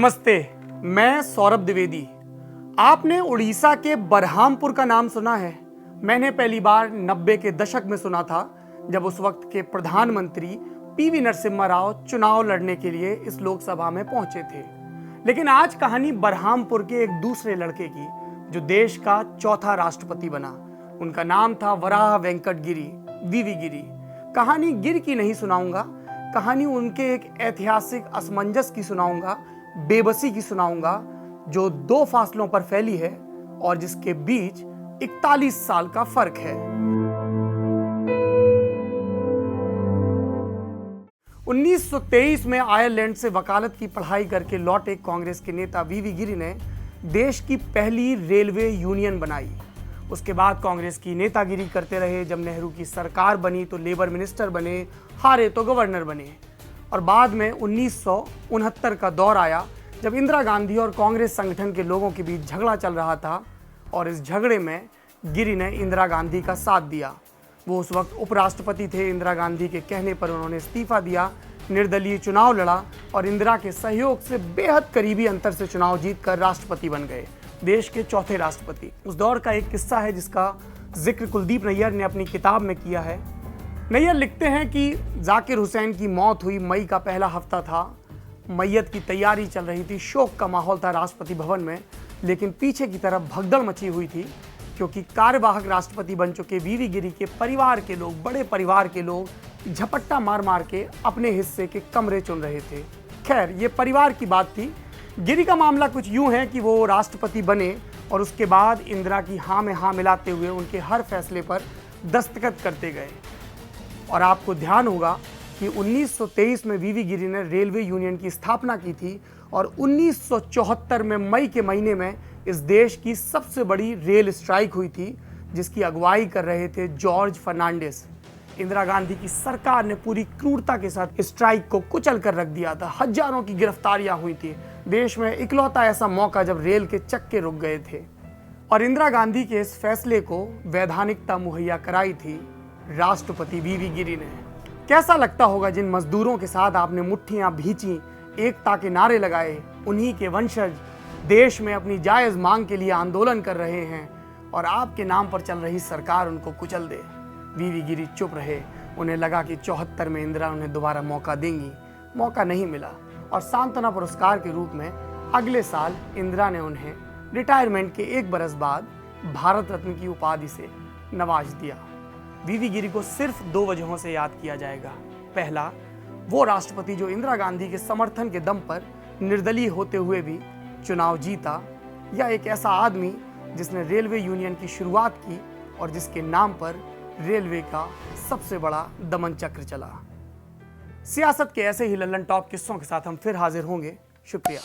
नमस्ते, मैं सौरभ द्विवेदी। आपने उड़ीसा के बरहामपुर का नाम सुना है। मैंने पहली बार 90 के दशक में सुना था, जब उस वक्त के प्रधानमंत्री पीवी नरसिम्हा राव चुनाव लड़ने के लिए इस लोकसभा में पहुंचे थे। लेकिन आज कहानी बरहामपुर के एक दूसरे लड़के की, जो देश का चौथा राष्ट्रपति बना। उनका नाम था वराह वेंकट गिरी, वीवी गिरी। कहानी गिर की नहीं सुनाऊंगा, कहानी उनके एक ऐतिहासिक असमंजस की सुनाऊंगा, बेबसी की सुनाऊंगा, जो दो फासलों पर फैली है और जिसके बीच 41 साल का फर्क है। 1923 में आयरलैंड से वकालत की पढ़ाई करके लौटे कांग्रेस के नेता वीवी गिरी ने देश की पहली रेलवे यूनियन बनाई। उसके बाद कांग्रेस की नेतागिरी करते रहे। जब नेहरू की सरकार बनी तो लेबर मिनिस्टर बने, हारे तो गवर्नर बने। और बाद में 1969 का दौर आया, जब इंदिरा गांधी और कांग्रेस संगठन के लोगों के बीच झगड़ा चल रहा था और इस झगड़े में गिरी ने इंदिरा गांधी का साथ दिया। वो उस वक्त उपराष्ट्रपति थे। इंदिरा गांधी के कहने पर उन्होंने इस्तीफा दिया, निर्दलीय चुनाव लड़ा और इंदिरा के सहयोग से बेहद करीबी अंतर से चुनाव जीतकर राष्ट्रपति बन गए, देश के चौथे राष्ट्रपति। उस दौर का एक किस्सा है जिसका जिक्र कुलदीप नैयर ने अपनी किताब में किया है। नैयर लिखते हैं कि जाकिर हुसैन की मौत हुई, मई का पहला हफ्ता था। मैयत की तैयारी चल रही थी, शोक का माहौल था राष्ट्रपति भवन में। लेकिन पीछे की तरफ भगदड़ मची हुई थी, क्योंकि कार्यवाहक राष्ट्रपति बन चुके वीवी गिरी के परिवार के लोग, बड़े परिवार के लोग झपट्टा मार मार के अपने हिस्से के कमरे चुन रहे थे। खैर, ये परिवार की बात थी। गिरी का मामला कुछ यूं है कि वो राष्ट्रपति बने और उसके बाद इंदिरा की हाँ में हाँ मिलाते हुए उनके हर फैसले पर दस्तखत करते गए। और आपको ध्यान होगा कि 1923 में वीवी गिरी ने रेलवे यूनियन की स्थापना की थी और 1974 में मई के महीने में इस देश की सबसे बड़ी रेल स्ट्राइक हुई थी, जिसकी अगुवाई कर रहे थे जॉर्ज फर्नांडिस। इंदिरा गांधी की सरकार ने पूरी क्रूरता के साथ स्ट्राइक को कुचल कर रख दिया था। हजारों की गिरफ्तारियां हुई थी। देश में इकलौता ऐसा मौका जब रेल के चक्के रुक गए थे। और इंदिरा गांधी के इस फैसले को वैधानिकता मुहैया कराई थी राष्ट्रपति वीवी गिरी ने। कैसा लगता होगा जिन मजदूरों के साथ आपने मुट्ठियां भींची, एकता के नारे लगाए, उन्हीं के वंशज देश में अपनी जायज मांग के लिए आंदोलन कर रहे हैं और आपके नाम पर चल रही सरकार उनको कुचल दे। वीवी गिरी चुप रहे। उन्हें लगा कि 74 में इंदिरा उन्हें दोबारा मौका देंगी। मौका नहीं मिला और सांत्वना पुरस्कार के रूप में अगले साल इंदिरा ने उन्हें रिटायरमेंट के 1 बरस बाद भारत रत्न की उपाधि से नवाज दिया। वीवी गिरी को सिर्फ 2 वजहों से याद किया जाएगा। पहला, वो राष्ट्रपति जो इंदिरा गांधी के समर्थन के दम पर निर्दलीय होते हुए भी चुनाव जीता, या एक ऐसा आदमी जिसने रेलवे यूनियन की शुरुआत की और जिसके नाम पर रेलवे का सबसे बड़ा दमन चक्र चला। सियासत के ऐसे ही लल्लन टॉप किस्सों के साथ हम फिर हाजिर होंगे। शुक्रिया।